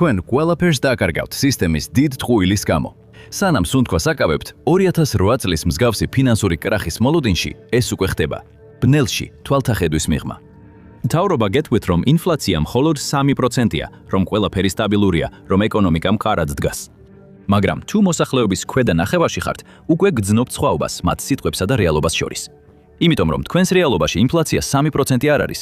თქვენ ყველაფერს დაკარგავთ სისტემის დიდ ტყუილის გამო. სანამ სუნთქვას აკავებთ, 2008 წლის მსგავსი ფინანსური კრახის მოლოდინში ეს უკვე ხდება. ბნელში თვალთახედვის მიღმა. მთავრობა გეტყვით, რომ ინფლაცია მხოლოდ 3%-ია, რომ ყველაფერი სტაბილურია, რომ ეკონომიკა მყარად დგას. მაგრამ თუ მოსახლეობის ქვედა ნახევარში ხართ, უკვე გძნობთ სხვაობას მათ სიტყვებსა და რეალობას შორის. იმიტომ რომ თქვენს რეალობაში ინფლაცია 3% არ არის,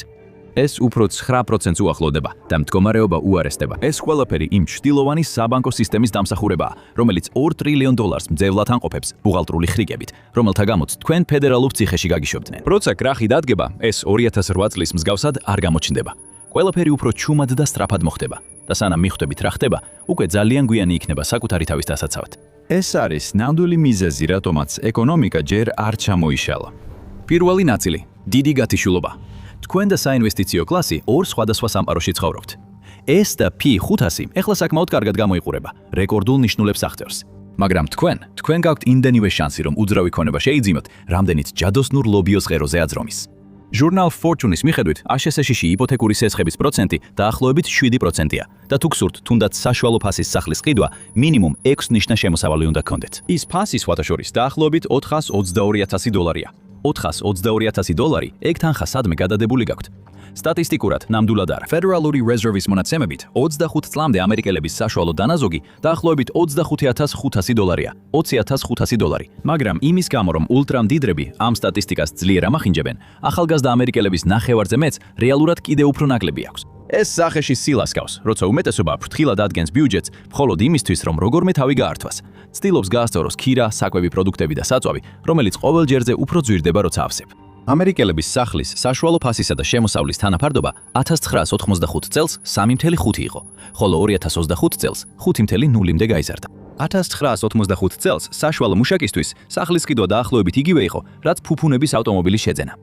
ეს უფრო 9%-ს უახლოვდება და მდგომარეობა უარესდება. ეს ყველაფერი იმ ჩრდილოვანი საბანკო სისტემის დამსახურებაა, რომელიც $2 ტრილიონ მძევლად ანყოფებს ბუღალტრული ხრიკებით, რომელთა გამოც თქვენ ფედერალურ ციხეში გაგიშობდნენ. როცა კრახი დადგება, ეს 2008 წლის მსგავსად არ გამოჩნდება. ყველაფერი უფრო ჩუმად და სწრაფად მოხდება და სანამ მიხვდებით რა ხდება, უკვე ძალიან გვიანი იქნება საკუთარი თავის დასაცავად. ეს არის ნამდვილი მიზეზი, რატომაც ეკონომიკა ჯერ არ ჩამოიშალა. პირველი ნაწილი, დიდი გათიშულობა. თქვენ და საინვესტიციო კლასი ორ სხვადასხვა სამყაროში ცხოვრობთ. S და P500 ეხლა საკმაოდ კარგად გამოიყურება, რეკორდულ ნიშნულებს აღწევს. მაგრამ თქვენ გაქვთ იმდენივე შანსი, რომ უძრავი ქონება შეიძინოთ, რამდენიც ჯადოსნურ ლობიოს ღეროზე აძრომის. ჟურნალ Fortune-ის მიხედვით, ASS-ში იპოთეკური სესხების პროცენტი დაახლოებით 7%-ია და თუ გსურთ თუნდაც საშუალო ფასის სახლის ყიდვა, მინიმუმ 6 ნიშნა შემოსავალი უნდა გქონდეთ. ის ფასის სხვადასხვა დაახლოებით $422,000-ია. $422,000 ეგ თანხა სადმე გადადებული გაქვთ. სტატისტიკურად ნამდვილად არა. ფედერალური რეზერვის მონაცემებით 25 წლამდე ამერიკელების საშუალო დანაზოგი დაახლოებით $25,500-ია, $20,500. მაგრამ იმის გამო, რომ ულტრამდიდრები ამ სტატისტიკას ძლიერ ამახინჯებენ, ახალგაზრდა ამერიკელების ნახევარზე მეც რეალურად კიდევ უფრო ნაკლები აქვს. ეს სახეში სილას გავს, როცა უმეტესობა ფრთხილად ადგენს ბიუჯეტს მხოლოდ იმისთვის, რომ როგორმე თავი გაართვას. ცდილობს გაასწოროს ქირა, საკვები პროდუქტები და საწვავი, რომელიც ყოველ ჯერზე უფრო ძვირდება, როცა ავსებ. ამერიკელების სახლის საშუალო ფასისა და შემოსავლის თანაფარდობა 1985 წელს 3.5 იყო, ხოლო 2025 წელს 5.0-მდე გაიზარდა. 1985 წელს საშუალო მუშაკისთვის სახლის ყიდვა დაახლოებით იგივე იყო, რაც ფუფუნების ავტომობილის შეძენა.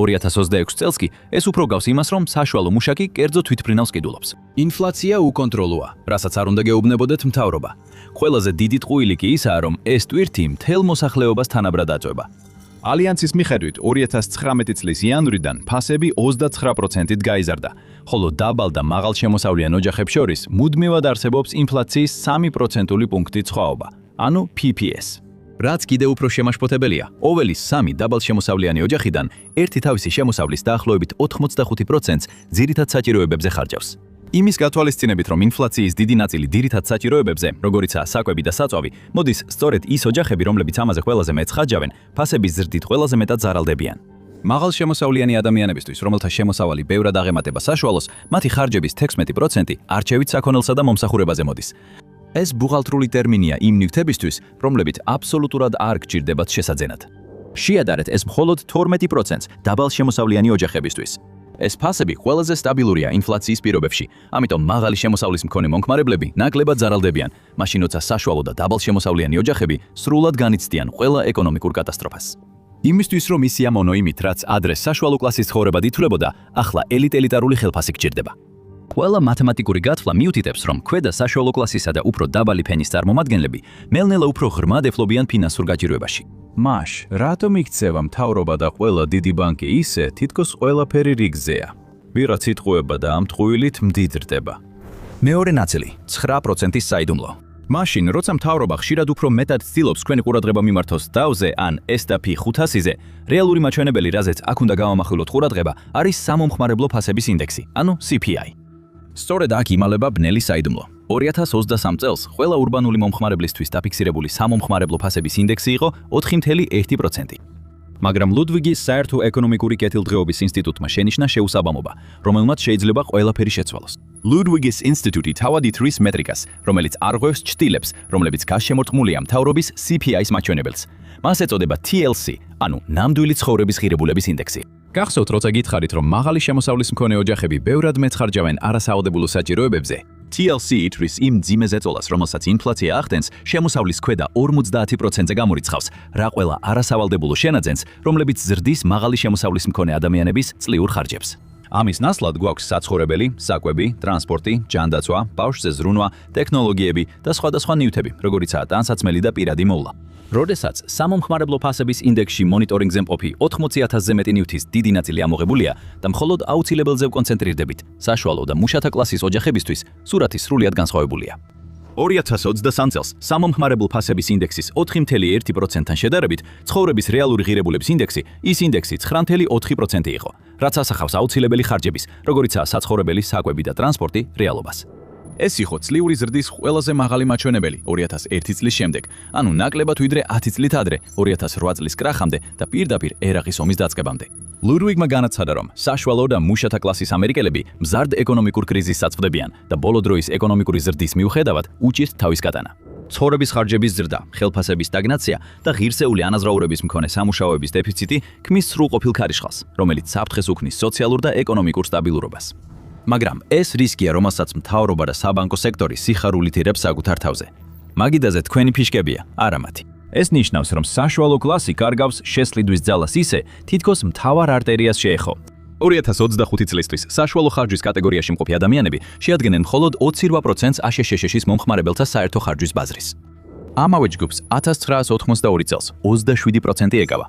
2026 წელს კი ეს უფრო გავს იმას, რომ საშუალო მუშაკი კერძო თვითმფრინავს ყიდულობს. ინფლაცია უკონტროლოა, რასაც არ უნდა გეუბნებოდეთ მთავრობა. ყველაზე დიდი ტყუილი კი ისაა, რომ ეს ტვირთი მთელ მოსახლეობას თანაბრად აწვება. ალიანსის მიხედვით 2019 წლის იანვრიდან ფასები 29%-ით გაიზარდა, ხოლო დაბალ და მაღალ შემოსავლიან ოჯახებს შორის მუდმივად არსებობს ინფლაციის 3%-ული პუნქტით სხვაობა, ანუ PPS. რაც კიდევ უფრო შემაშფოთებელია, ოველის 3 დაბალ შემოსავლიანი ოჯახიდან ერთი თავისი შემოსავლის დაახლოებით 85%-ს ძირითად საჭიროებებზე ხარჯავს. იმის გათვალისწინებით, რომ ინფლაციის დიდი ნაწილი ძირითად საჭიროებებზე, როგორიცაა საკვები და საწვავი, მოდის სწორედ ის ოჯახები, რომლებიც ამაზე ყველაზე მეტს ხარჯავენ, ფასების ზრდით ყველაზე მეტად ზარალდებიან. მაღალ შემოსავლიანი ადამიანებისთვის, რომელთა შემოსავალი ბევრად აღემატება საშუალოს, მათი ხარჯების 16% არჩევით საქონელსა და მომსახურებაზე მოდის. ეს ბუღალტრული ტერმინია იმ ნივთებისთვის, რომლებიც აბსოლუტურად არ გჭირდებათ შესაძენად. შეადარეთ ეს მხოლოდ 12%-ს დაბალ შემოსავლიანი ოჯახებისთვის. ეს ფასები ყველაზე სტაბილურია ინფლაციის პირობებში, ამიტომ მაღალი შემოსავლის მქონე მომხმარებლები ნაკლებად ზარალდებიან, მაშინ როცა საშუალო და დაბალ შემოსავლიანი ოჯახები სრულად განიცდიან ყველა ეკონომიკურ კატასტროფას. იმისთვის, რომ ისი ამონო იმით, რაც ადრე საშუალო კლასის ცხოვრებად ითვლებოდა, ახლა ელიტარული ხელფასი გჭირდება. ყველა მათემატიკური გათვლა მიუთითებს, რომ ქვედა საშუალო კლასისა და უფრო დაბალი ფენის წარმომადგენლები მელნელა უფრო ღრმად ეფლობიან ფინანსურ გაჭირვებაში. მაშ, რატომ იქცევა მთავრობა და ყველა დიდი ბანკი ისე, თითქოს ყველაფერი რიგზეა? ვიღაც იტყუება და ამ ტყუილით მდიდრდება. მეორე ნაწილი, 9%-ის საიდუმლო. მაშინ, როცა მთავრობა ხშირად უფრო მეტად ცდილობს თქვენი ყურადღება მიმართოს დავზე ან S&P 500-ზე, რეალური მაჩვენებელი, რაზეც აქ უნდა გავამახვილოთ ყურადღება, არის სამომხმარებლო ფასების ინდექსი, ანუ CPI. სწორედ აქ იმალება ბნელი საიდუმლო. 2023 წელს ყველა ურბანული მომხმარებლისთვის დაფიქსირებული სამომხმარებლო ფასების ინდექსი იყო 4.1%. მაგრამ ლუდვიგის საერთო ეკონომიკური კეთილდღეობის ინსტიტუტმა შენიშნა შეუსაბამობა, რომელმაც შეიძლება ყველაფერი შეცვალოს. ლუდვიგის ინსტიტუტი თავად ითვლის მეტრიკას, რომელიც არღვევს ჩრდილებს, რომლებიც გასშემორტყმულია მთავრობის CPI-ის მაჩვენებელს. მას ეწოდება TLC, ანუ ნამდვილი ცხოვრების ღირებულების ინდექსი. გახსოვთ, როცა გითხარით, რომ მაღალი შემოსავლის მქონე ოჯახები ბევრად მეტ ხარჯავენ არასავალდებულო საჭიროებებზე, TLC ითვლის იმ მძიმე ზეწოლას, რომელსაც ინფლაცია ახდენს, შემოსავლის ქვედა 50%-ზე გამორიცხავს, რა ყველა არასავალდებულო შენაძენს, რომლებიც ზრდის მაღალი შემოსავლის მქონე ადამიანების წლიურ ხარჯებს. ამის ნაცვლად გვაქვს საცხოვრებელი, საკვები, ტრანსპორტი, ჯანდაცვა, ბავშვზე ზრუნვა, ტექნოლოგიები და სხვადასხვა ნივთები, როგორიცაა ტანსაცმელი და პირადი მოვლა. როდესაც სამომხმარებლო ფასების ინდექსში მონიტორინგზე მყოფი 80,000-ზე მეტი ნივთის დიდი ნაწილი ამოღებულია და მხოლოდ აუცილებელზე ვკონცენტრირდებით, საშუალო და მუშათა კლასის ოჯახებისთვის სურათი სრულიად განსხვავებულია. 2023 წელს სამომხმარებლო ფასების ინდექსის 4.1%-თან შედარებით, ცხოვრების რეალური ღირებულების ინდექსი, ის ინდექსი 9.4% იყო, რაც ასახავს აუცილებელი ხარჯების, როგორიცაა საცხოვრებელი, საკვები და ტრანსპორტი რეალობას. ეს იყო წლიური ზრდის ყველაზე მაღალი მაჩვენებელი 2001 წლის შემდეგ, ანუ ნაკლებად ვიდრე 10 წლით ადრე 2008 წლის კრახამდე და პირდაპირ ერაყის ომის დაწყებამდე. ლუდვიგმა განაცხადა, რომ საშუალო და მუშათა კლასის ამერიკელები მზარდ ეკონომიკურ კრიზისს აწვდებიან და ბოლო დროის ეკონომიკური ზრდის მიუხედავად უჭირთ თავის გატანა. ცხოვრების ხარჯების ზრდა, ხელფასების სტაგნაცია და ღირსეული ანაზღაურების მქონე სამუშაოების დეფიციტი ქმნის სრულყოფილ ქარიშხალს, რომელიც საფრთხეს უქმნის სოციალურ და ეკონომიკურ სტაბილურობას. მაგრამ ეს რისკია, რომელსაც მთავრობა და საბანკო სექტორი სიხარულით იღებს საკუთარ თავზე. მაგიდაზე თქვენი ფიშკებია, არა მათი. ეს ნიშნავს, რომ საშუალო კლასი კარგავს შესყიდვის ძალას ისე, თითქოს მთავარ არტერიას შეეხო. 2025 წლისთვის საშუალო ხარჯვის კატეგორიაში მყოფი ადამიანები შეადგენენ მხოლოდ 28%-ს აშშ-ის მომხმარებელთა საერთო ხარჯვის ბაზრის. ამავე ჯგუფს 1982 წელს 27% ეკავა.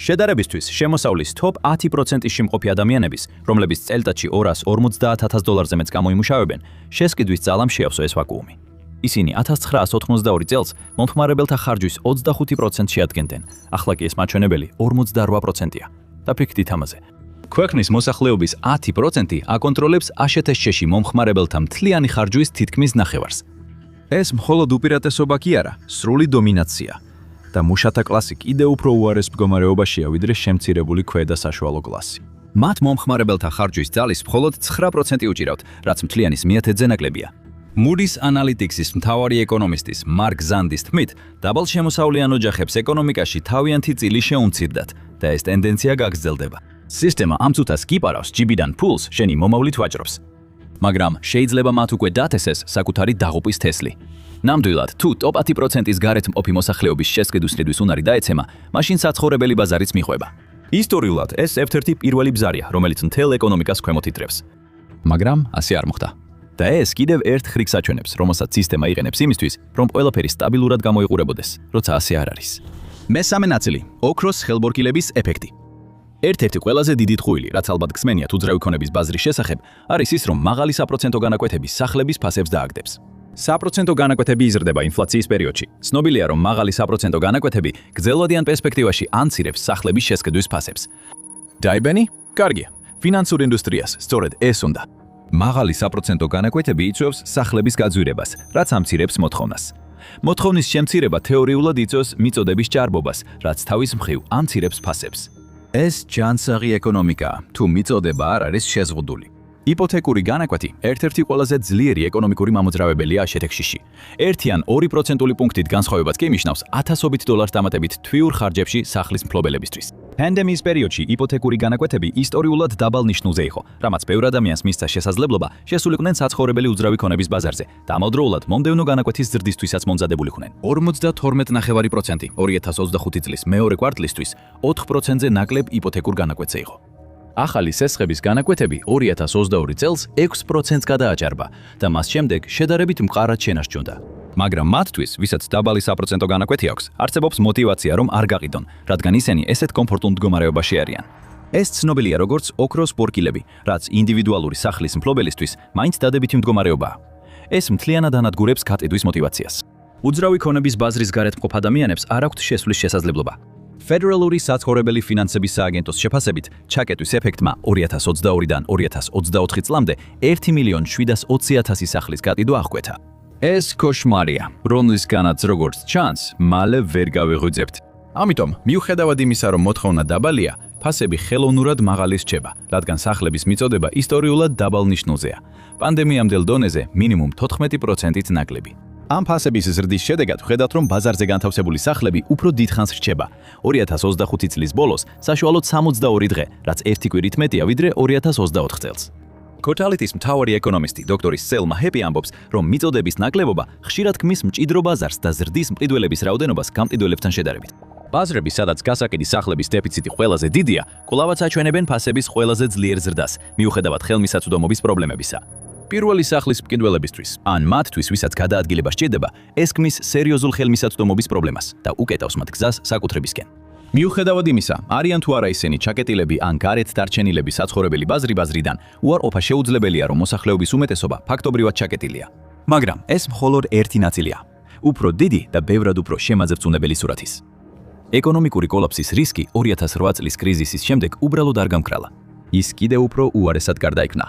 შედარებისთვის, შემოსავლის top 10%-ში მყოფი ადამიანების, რომლებიც წელიწადში $250,000-ზე მეტს გამოიმუშავებენ, შესყიდვის ძალამ შეავსო ეს ვაკუუმი. ისინი 1982 წელს მომხმარებელთა ხარჯვის 25% შეადგენდნენ, ახლა კი ეს მაჩვენებელი 48%-ია. და ფიქრით ამაზე. ქვეყნის მოსახლეობის 10% აკონტროლებს აშშ-ში მომხმარებელთა მთლიანი ხარჯვის თითქმის ნახევარს. ეს მხოლოდ უპირატესობა კი არა, სრული დომინაცია. და მუშათა კლასი კიდევ უფრო უარეს მდგომარეობაშია, ვიდრე შემცირებული ქვედა საშუალო კლასი. მათ მომხმარებელთა ხარჯვის ძალის მხოლოდ 9% უჭირავთ, რაც მთლიანის მიათედზე ნაკლებია. Moody's Analytics-ის მთავარი ეკონომისტის მარკ ზანდის თქმით, დაბალშემოსავლიან ოჯახებს ეკონომიკაში თავიანთი წილი შეუმცირდათ და ეს ტენდენცია გაგრძელდება. სისტემა ამ წუთას კიპარავს ჯიბიდან ფულს შენი მომავლით ვაჭრობს. მაგრამ შეიძლება მათ უკვე დათესეს საკუთარი დაღუპვის თესლი. ნამდვილად, თუ top 10%-ის გარეთ მყოფი მოსახლეობის შესყიდვის უნარი დაეცემა, მაშინ საცხოვრებელი ბაზარიც მიხვება. ისტორიულად ეს ერთ-ერთი პირველი ბზარია, რომელიც მთელ ეკონომიკას ქვემოთ იწევს. მაგრამ ასე არ მოხდა. და ეს კიდევ ერთ ხრიკს აჩვენებს, რომელსაც სისტემა იყენებს იმისთვის, რომ ყველაფერი სტაბილურად გამოიყურებოდეს, როცა ასე არ არის. მესამე ნაწილი, ოქროს ხელბორკილების ეფექტი. ერთ-ერთი ყველაზე დიდი ტყუილი, რაც ალბათ გსმენიათ უძრავი ქონების ბაზრის შესახებ, არის ის, რომ მაღალი საპროცენტო განაკვეთები სახლების ფასებს დააგდებს. საპროცენტო განაკვეთები იზრდება ინფლაციის პერიოდში. ცნობილია, რომ მაღალი საპროცენტო განაკვეთები გრძელვადიან პერსპექტივაში ანცირებს სახლების შესყიდვის ფასებს. დაიბენი? კარგია. ფინანსურ ინდუსტრიას სწორედ ეს უნდა. მაღალი საპროცენტო განაკვეთები იწვევს სახლების გაძვირებას, რაც ამცირებს მოთხოვნას. მოთხოვნის შემცირება თეორიულად იწვევს მიწოდების ჭარბობას, რაც თავის მხრივ ამცირებს ფასებს. ეს ჯანსაღი ეკონომიკაა, თუ მიწოდება არ არის შეზღუდული. იპოთეკური განაკვეთი ერთ-ერთი ყველაზე ძლიერი ეკონომიკური მამოძრავებელია აშშ-ში. 1 ან 2% პუნქტით განსხვავებაც კი ნიშნავს $1000 დამატებით თვიურ ხარჯებში სახლის მფლობელებისთვის. პანდემიის პერიოდში იპოთეკური განაკვეთები ისტორიულად დაბალ ნიშნულზე იყო, რამაც ბევრ ადამიანს მისცა შესაძლებლობა შესულიყვნენ საცხოვრებელი უძრავი ქონების ბაზარზე და ამავდროულად მომდევნო განაკვეთის ზრდისთვისაც მომზადებულიყვნენ. 52.9% 2025 წლის მეორე კვარტლისთვის 4%-ზე ნაკლებ იპოთეკურ განაკვეთზე იყო. ახალი სესხების განაკვეთები 2022 წელს 6%-ს გადააჭარბა და მას შემდეგ შედარებით მყარად შენარჩუნდა. მაგრამ მათთვის, ვისაც დაბალი საპროცენტო განაკვეთი აქვს, არსებობს мотиваცია, რომ არ გაყიდონ, რადგან ისინი ესეთ კომფორტულ მდგომარეობაში არიან. ეს ცნობილია როგორც ოქროს ბორკილები, რაც ინდივიდუალური სახლის მფლობელისთვის მაინც დადებითი მდგომარეობაა. ეს მთლიანად ანადგურებს გატიდვის мотиваციას. უძრავი ქონების ბაზრის გარეთ მყოფ ადამიანებს არ აქვთ შესვლის შესაძლებლობა. ფედერალური საცხოვრებელი ფინანსების სააგენტოს შეფასებით, ჩაკეტვის ეფექტმა 2022-დან 2024 წლამდე 1,720,000 სახლის გატიდვა აღკვეთა. ეს კოშმარია, რომლისგანაც როგორც ჩანს, მალე ვერ გავიღვიძებთ. ამიტომ, მიუხედავად იმისა, რომ მოთხოვნა დაბალია, ფასები ხელოვნურად მაღალი რჩება, რადგან სახლების მიწოდება ისტორიულად დაბალ ნიშნულზეა. პანდემიამდელ დონეზე მინიმუმ 14%-ით ნაკლები. ამ ფასების ზრდის შედეგად ვხედავთ, რომ ბაზარზე განთავსებული სახლები უფრო დიდხანს რჩება. 2025 წლის ბოლოს საშუალოდ 62 დღე, რაც ერთი კვირით მეტია ვიდრე 2024 წელს. Cotality-ის მთავარი ეკონომისტი დოქტორი სელმა ჰეპი ამბობს, რომ მიწოდების ნაკლებობა ხშირად ქმნის მჭიდრო ბაზარს და ზრდის მყიდველების რაოდენობას გამყიდველებთან შედარებით. ბაზრები, სადაც გასაკიდი სახლების დეფიციტი ყველაზე დიდია, კვლავაც აჩვენებენ ფასების ყველაზე ძლიერ ზრდას, მიუხედავად ხელმისაწვდომობის პრობლემებისა. პირველი სახლის მყიდველებისთვის, ან მათთვის, ვისაც გადაადგილება სჭირდება, ეს ქმნის სერიოზულ ხელმისაწვდომობის პრობლემას და უკეთავს მათ გზას საკუთრებისკენ. მიუხედავად იმისა, არიან თუ არა ისინი ჩაკეტილები ან გარეთ დარჩენილები საცხოვრებელი ბაზრიდან, უარყოფა შეუძლებელია, რომ მოსახლეობის უმეტესობა ფაქტობრივად ჩაკეტილია. მაგრამ ეს მხოლოდ ერთი ნაწილია. უფრო დიდი და ბევრად უფრო შემაძებწუნებელი სურათის. ეკონომიკური კოლაფსის რისკი 2008 წლის კრიზისის შემდეგ უბრალოდ არ გამქრალა. ის კიდევ უფრო უარესად გარდაიქმნა.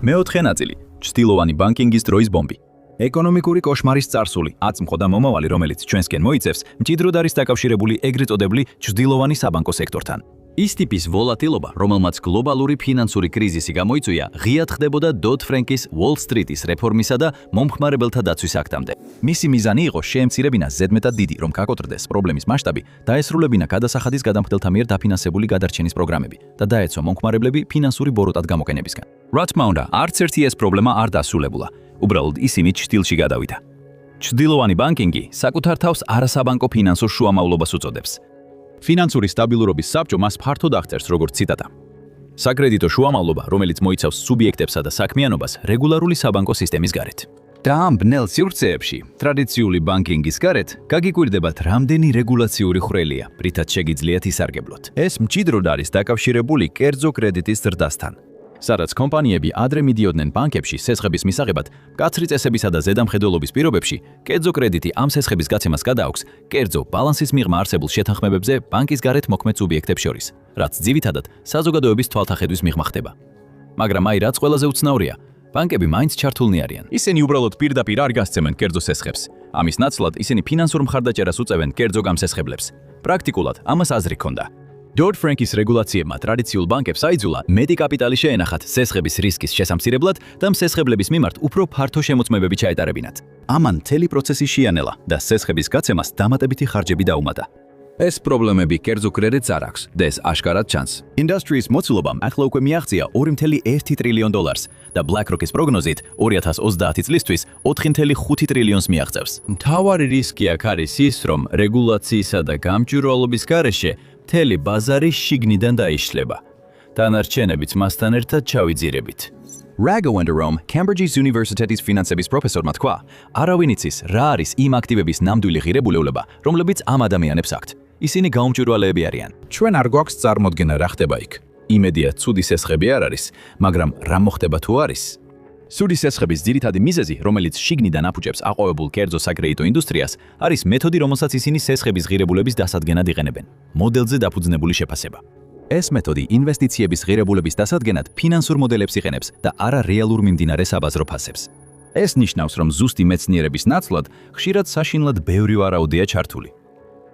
მეოთხე ნაწილი, ჩრდილოვანი ბანკინგის დროის ბომბი. ეკონომიკური კოშმარის წარსული, აწმყო და მომავალი, რომელიც ჩვენსკენ მოიცევს, მჭიდროდ არის დაკავშირებული ეგრეთ წოდებული ჩრდილოვანი საბანკო სექტორთან. ის ტიპის ვოლატილობა, რომელმაც გლობალური ფინანსური კრიზისი გამოიწვია, ღიად ხდებოდა დოდ-ფრენკის Wall Street-ის რეფორმისა და მომხმარებელთა დაცვის აქტამდე. მისი მიზანი იყო შეემცირებინა ზედმეტად დიდი, რომ გაკოტრდეს პრობლემის მასშტაბი, დაესრულებინა გადასახადის გადამხდელთა მიერ დაფინანსებული გადარჩენის პროგრამები და დაეცვა მომხმარებლები ფინანსური ბოროტად გამოყენებისგან. რა თქმა უნდა, არც ერთი ეს პრობლემა არ დასრულებულა. უბრალოდ ისინი ჩრდილში გადავიდა. ჩრდილოვანი ბანკინგი საკუთარ თავს არასაბანკო ფინანსურ შუამავლობას უწოდებს. ფინანსური სტაბილურობის საბჭო მას ფართოდ აღწერს როგორც ციტატა. საკრედიტო შუამავლობა, რომელიც მოიცავს სუბიექტებსა და საქმიანობას რეგულარული საბანკო სისტემის გარეთ. და ამ ბნელ სივრცეებში, ტრადიციული ბანკინგის გარეთ, გაგიკვირდებათ რამდენი რეგულაციური ხვრელია, რითაც შეგიძლიათ ისარგებლოთ. ეს მჭიდროდ არის დაკავშირებული კერძო კრედიტის ზრდასთან. სადაც კომპანიები ადრე მიდიოდნენ ბანკებში სესხების მისაღებად, მკაცრი წესებისა და ზედამხედველობის პირობებში, კერძო კრედიტი ამ სესხების გაცემას გადააქვს კერძო ბალანსის მიღმა არსებულ შეთანხმებებზე ბანკის გარეთ მოქმედ სუბიექტებს შორის, რაც ძირითადად საზოგადოების თვალთახედვის მიღმა ხდება. მაგრამ აი რაც ყველაზე უცნაურია, ბანკები მაინც ჩართულნი არიან. ისინი უბრალოდ პირდაპირ არ გასცემენ კერძო სესხებს. ამის ნაცვლად ისინი ფინანსურ მხარდაჭერას უწევენ კერძო გამსესხებლებს. პრაქტიკულად ამას აზრი ჰქონდა. დოდ-ფრენკის რეგულაციებმა ტრადიციულ ბანკებს აიძულა მეტი კაპიტალი შეენახათ სესხების რისკის შესამცირებლად და მსესხებლების მიმართ უფრო ფართო შემოწმებები ჩაეტარებინათ. ამან მთელი პროცესი შეანელა და სესხების გაცემას დამატებითი ხარჯები დაუმატა. ეს პრობლემები კერძო კრედიტს არ აქვს და ეს აშკარად ჩანს. ინდუსტრიის მოცულობამ ახლა უკვე მიაღწია 2.1 ტრილიონ დოლარს და BlackRock-ის პროგნოზით 2030 წლისთვის 4.5 ტრილიონს მიაღწევს. მთავარი რისკი აქ არის ის, რომ რეგულაციისა და გამჭვირვალობის გარეშე მთელი ბაზარი შიგნიდან დაიშლება. დანარჩენებიც მასთან ერთად ჩავიძირებით. Rago and Jerome, Cambridge University-ის ფინანსების პროფესორმა თქვა, არავინ იცის, რა არის იმ აქტივების ნამდვილი ღირებულება, რომლებიც ამ ადამიანებს აქვთ. ისინი გაუმჭვირვალეები არიან. ჩვენ არ გვაქვს წარმოდგენა რა ხდება იქ. იმედია, ცუდი სესხები არ არის, მაგრამ რა მოხდება თუ არის? სუდი სესხების ძირითადი მიზეზი, რომელიც შიგნიდან აფუჭებს აყვავებულ კერძო საკრედიტო ინდუსტრიას, არის მეთოდი, რომელსაც ისინი სესხების ღირებულების დასადგენად იყენებენ. მოდელზე დაფუძნებული შეფასება. ეს მეთოდი ინვესტიციების ღირებულების დასადგენად ფინანსურ მოდელებს იყენებს და არა რეალურ მიმდინარე საბაზრო ფასებს. ეს ნიშნავს, რომ ზუსტი მეცნიერების ნაცვლად ხშირად საშინლად ბევრი ვარაუდია ჩართული.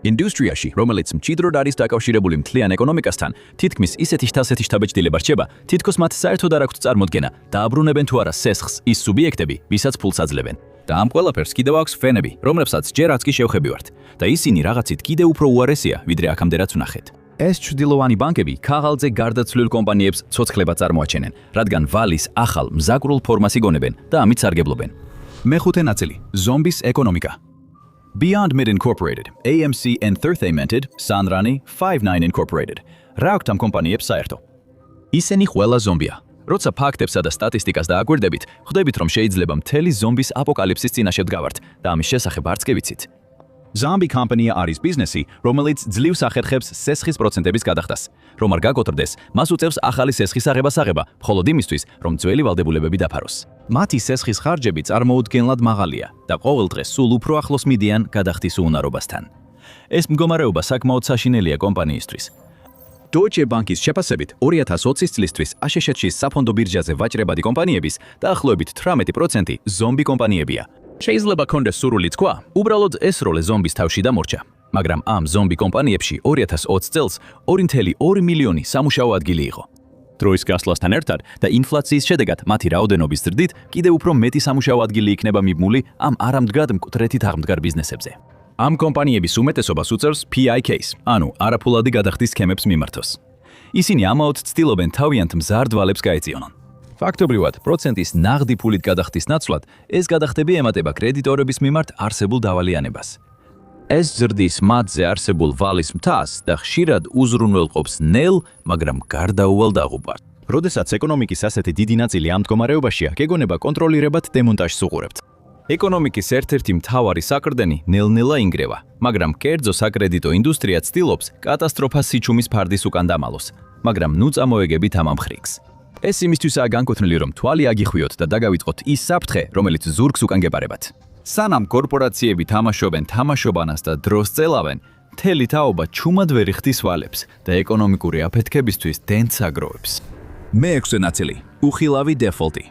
ინდუსტრიაში, რომელიც მჭიდროდ არის დაკავშირებული მთლიან ეკონომიკასთან, თითქმის ისეთი შთაბეჭდილება რჩება, თითქოს მათ საერთოდ არ აქვთ წარმოდგენა, დააბრუნებენ თუ არა სესხს ის სუბიექტები, ვისაც ფულს აძლევენ. და ამ ყველაფერს კიდევ აქვს ფენები, რომლებსაც ჯერ არც კი შევხები ვართ, და ისინი რაღაცით კიდევ უფრო უარესია, ვიდრე აქამდე რაც ვნახეთ. ეს ჩრდილოვანი ბანკები ქაღალდზე გარდაცვლილ კომპანიებს ცოცხლება წარმოაჩენენ, რადგან ვალის ახალ მზაკრულ ფორმას იგონებენ და ამით სარგებლობენ. მეხუთე ნაწილი, ზომბის ეკონომიკა. Beyond Mid Incorporated, AMC Entertainment, Sunrun, Five9 Incorporated. რა აქვს ამ კომპანიებს საერთო? ისინი ყველა ზომბია. როცა ფაქტებსა და სტატისტიკას დააკვირდებით, ხვდებით, რომ შეიძლება მთელი ზომბის აპოკალიფსის წინაშე ვდგავართ და ამის შესახებ არც კი ვიცით. Zombie company არის ბიზნესი, რომელიც ძლივს ახერხებს სესხის პროცენტების გადახდას. რომ არ გაკოტრდეს, მას უწევს ახალი სესხის აღება, მხოლოდ იმისთვის, რომ ძველი ვალდებულებები დაფაროს. მათი სესხის ხარჯები წარმოუდგენლად მაღალია და ყოველ დღეს სულ უფრო ახლოს მიდიან გადახდის უუნარობასთან. ეს მდგომარეობა საკმაოდ საშინელია კომპანიისთვის. Deutsche Bank-ის შეფასებით 2020 წლისთვის აშშ-ში საფონდო ბირჟაზე ვაჭრებადი კომპანიების დაახლოებით 18% ზომბი კომპანიებია. შეიძლება კონდეს სურვილი თქვა, უბრალოდ ეს როლე ზომბის თავში დამორჩა. მაგრამ ამ ზომბი კომპანიებში 2020 წელს 2.2 მილიონი სამუშაო ადგილი იყო. დროის გასვლასთან ერთად და ინფლაციის შედეგად მათი რაოდენობის ზრდით კიდევ უფრო მეტი სამუშაო ადგილი იქნება მიბმული ამ არამდგრად მკვდრეთით აღმდგარ ბიზნესებზე. ამ კომპანიების უმეტესობას უწევს PIK-ს, ანუ არაფულადი გადახდის სქემებს მიმართოს. ისინი ამაოდ ცდილობენ თავიანთ მზარდ ვალებს გაეწიონონ. ფაქტობრივად, პროცენტის ნაღდი ფულით გადახდის ნაცვლად, ეს გადახდები ემატება კრედიტორების მიმართ არსებულ დავალიანებას. ეს ზრდის მათზე არსებულ ვალის მთას და ხშირად უზრუნველყოფს ნელ, მაგრამ გარდაუვალ დაღუპვას. როდესაც ეკონომიკის ასეთი დიდი ნაწილი ამ მდგომარეობაშია, გეგონება კონტროლირებად დემონტაჟს უყურებთ. ეკონომიკის ერთ-ერთი მთავარი საკრდენი ნელ-ნელა ინგრევა, მაგრამ კერძო საკრედიტო ინდუსტრია ცდილობს კატასტროფას სიჩუმის ფარდის უკან დამალოს, მაგრამ ნუ წამოეგებით ამ ამხრიგს. ეს იმისთვისაა განკუთვნილი, რომ თვალი აგიხვიოთ და დაგავიწყოთ ის საფრთხე, რომელიც ზურგს უკან გეპარებათ. სანამ კორპორაციები თამაშობენ თამაშობანას და დროს წელავენ, მთელი თაობა ჩუმად ვერ იხდის ვალებს და ეკონომიკური აფეთქებისთვის დენდს აგროვებს. მეექვსე ნაწილი – უხილავი დეფოლტი.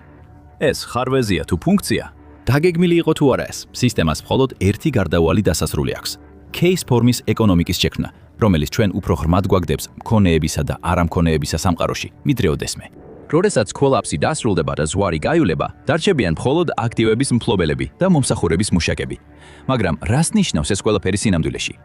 ეს ხარვეზია თუ ფუნქცია? დაგეგმილი იყო თუ არა ეს, სისტემას მხოლოდ ერთი გარდაუვალი დასასრული აქვს. case ფორმის ეკონომიკის შექმნა, რომელიც ჩვენ უფრო ღრმად გვაგდებს მქონეებისა და არამქონეებისა სამყაროში, მიდრეოდესმე. როდესაც კოლაფსი დასრულდება და ზვარი გაივლება, დარჩებიან მხოლოდ აქტივების მფლობელები და მომსახურების მუშაკები. მაგრამ რას ნიშნავს ეს ყველაფერი სინამდვილეში?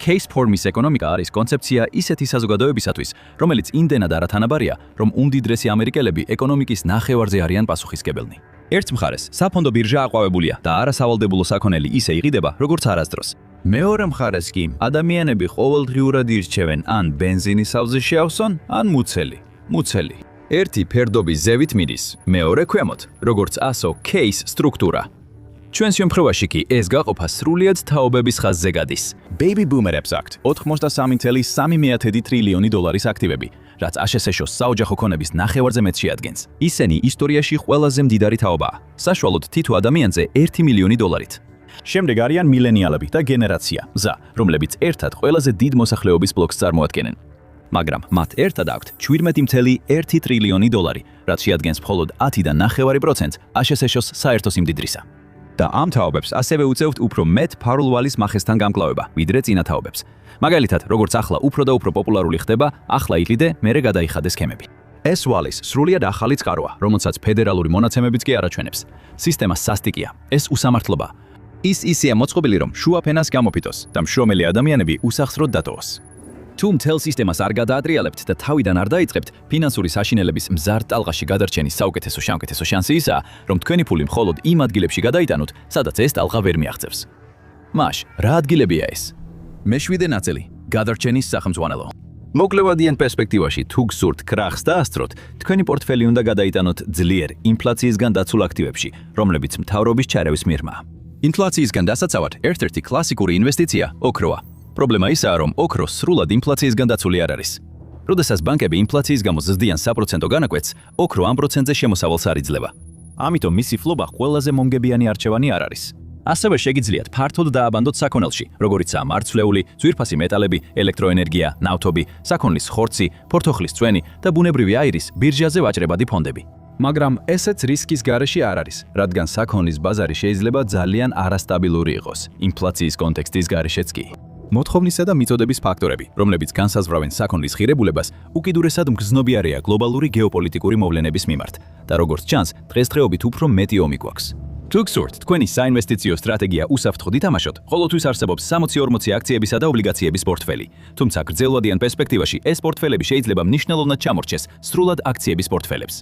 case ფორმის ეკონომიკა არის კონცეფცია ისეთი საზოგადოებისათვის, რომელიც იმდენად არათანაბარია, რომ უმდიდრესი ამერიკელები ეკონომიკის ნახევარზე არიან პასუხისმგებელნი. ერთ მხარეს, საფონდო ბირჟა აყვავებულია და არასავალდებულო საქონელი ისე იყიდება, როგორც არასდროს. მეორე მხარეს კი, ადამიანები ყოველდღიურად ირჩევენ ან ბენზინის სავზე შეავსონ, ან მუცელი. ერთი ფერდობის ზევით მიდის, მეორე ქვემოთ, როგორც ასო case სტრუქტურა. ჩვენ შემთხვევაში კი ეს გაყოფა სრულიად თაობების ხაზზე გადის. Baby boomerებს აქვთ 83.3 ტრილიონი დოლარის აქტივები, რაც ASS-ს საოჯახო ქონების ნახევარზე მეტ შეადგენს. ისინი ისტორიაში ყველაზე მდიდარი თაობაა, საშუალოდ თითო ადამიანზე 1 მილიონი დოლარით. შემდეგ არიან მილენიალები და გენერაცია Z, რომლებიც ერთად ყველაზე დიდ მოსახლეობის ბლოკს წარმოადგენენ. მაგრამ მათ ერთად აქვთ 17.1 ტრილიონი დოლარი, რაც შეადგენს მხოლოდ 10.9% ASS-ს საერთო სიმდიდრისა. და ამ თაობებს ასევე უწევთ უფრო მეტ ფარულ ვალის მახესთან გამკლავება, ვიდრე წინა თაობებს. მაგალითად, როგორც ახლა უფრო და უფრო პოპულარული ხდება, ახლა იყიდე, მერე გადაიხადე სქემები. ეს ვალის სრულიად ახალი წყაროა, რომელსაც ფედერალური მონაცემებიც კი არაჩვენებს. სისტემა სასტიკია, ეს უსამართლობა. ის ისეა მოწყობილი, რომ შუა ფენას გამოფიტოს და მშრომელი ადამიანები უსახსროდ დატოვოს. თუ მთელ სისტემას არ გადაატრიალებთ და თავიდან არ დაიწყებთ, ფინანსური საშინელების მზარ ტალღაში გადარჩენის საუკეთესო შანსი ისაა, რომ თქვენი ფული მხოლოდ იმ ადგილებში გადაიტანოთ, სადაც ეს ტალღა ვერ მიაღწევს. მაშ, რა ადგილებია ეს? მეშვიდე ნაწილი – გადარჩენის სახელმძღვანელო. მოკლევადიან პერსპექტივაში თუ გსურთ კრახს დაასწროთ, თქვენი პორტფელი უნდა გადაიტანოთ ძლიერ ინფლაციისგან დაცულ აქტივებში, რომლებიც მთავრობის ჩარევის მიღმა. ინფლაციისგან დასაცავად ერთ-ერთი კლასიკური ინვესტიცია ოქროა. პრობლემა ისაა, რომ ოქრო სრულად ინფლაციისგან დაცული არ არის. როდესაც ბანკები ინფლაციის გამო ზრდიან საპროცენტო განაკვეთს, ოქრო ამ პროცენტზე შემოსავალს არ იძლევა. ამიტომ მისი ფლობა ყველაზე მომგებიანი არჩევანი არ არის. ასევე შეგიძლიათ ფართოდ დააბანდოთ საქონელში, როგორიცაა მარცვლეული, ძვირფასი მეტალები, ელექტროენერგია, ნავთობი, საქონლის ხორცი, ფორთოხლის წვენი და ბუნებრივი აირის ბირჟაზე ვაჭრებადი ფონდები. მაგრამ ესეც რისკის გარეშე არ არის, რადგან საქონლის ბაზარი შეიძლება ძალიან არასტაბილური იყოს, ინფლაციის კონტექსტის გარეშეც კი. მოთხოვნისა და მიწოდების ფაქტორები, რომლებიც განსაზღვრავენ საქონლის ღირებულებას, უკიდურესად მგრძნობიარეა გლობალური გეოპოლიტიკური მოვლენების მიმართ და როგორც ჩანს, დღესდღეობით უფრო მეტი ომი გვაქვს. თუ გსურთ, თქვენი საინვესტიციო სტრატეგია უსაფრთხოდ ითამაშოთ, ხოლოთვის არსებობს 60-40 აქციებისა და ობლიგაციების პორტფელი. თუმცა გრძელვადიან პერსპექტივაში ეს პორტფელები შეიძლება მნიშვნელოვნად ჩამორჩეს სრულად აქციების პორტფელებს.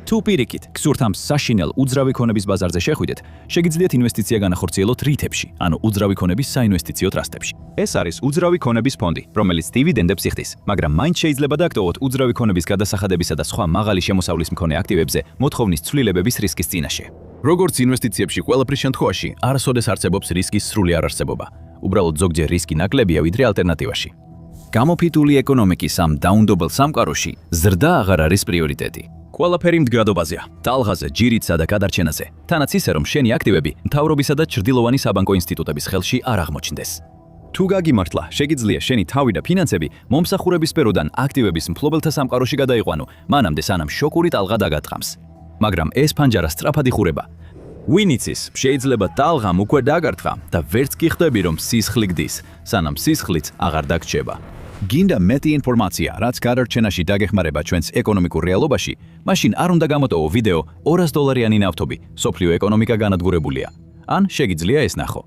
თუ პირიქით, გსურთ ამ საშინელ უძრავი ქონების ბაზარზე შეხვიდეთ, შეგიძლიათ ინვესტიცია განახორციელოთ რითებში, ანუ უძრავი ქონების საინვესტიციო ტრასტებში. ეს არის უძრავი ქონების ფონდი, რომელიც დივიდენდებს იხდის, მაგრამ მაინც შეიძლება დაგტოვოთ უძრავი ქონების გადასახადებისა და სხვა მაღალი შემოსავლის მქონე აქტივებზე მოთხოვნის ცვლილებების რისკის წინაშე. როგორც ინვესტიციებში ყველაფრის შემთხვევაში, არასოდეს არსებობს რისკის სრული არარსებობა. უბრალოდ ზოგჯერ რისკი ნაკლებია ვიდრე ალტერნატივაში. გამოფიტული ეკონომიკის ამ დაუნდობელ სამყაროში ზრდა აღარ არის პრიორიტეტი. ყველაფერი მდგრადობაზეა, ტალღაზე, ჯირითსა და გადარჩენაზე, თანაც ისე, რომ შენი აქტივები მთავრობისა და ჩრდილოვანი საბანკო ინსტიტუტების ხელში არ აღმოჩნდეს. თუ გაგიმართლა, შეგიძლია შენი თავი და ფინანსები მომსახურების სფეროდან აქტივების მფლობელთა სამყაროში გადაიყვანო, მანამდე სანამ შოკური ტალღა დაგატყამს. მაგრამ ეს ფანჯარა სწრაფად იხურება. ვინ იცის, შეიძლება ტალღამ უკვე დაგარტყა და ვერც კი ხდები, რომ სისხლი გდის, სანამ სისხლიც აღარ დაგრჩება. გინდა მეტი ინფორმაცია, რაც გადარჩენაში დაგეხმარება ჩვენს ეკონომიკურ რეალობაში, მაშინ არ უნდა გამოტოვო ვიდეო $200-იანი ნავთობი, სოფლიო ეკონომიკა განადგურებულია. ან შეგიძლია ეს ნახო.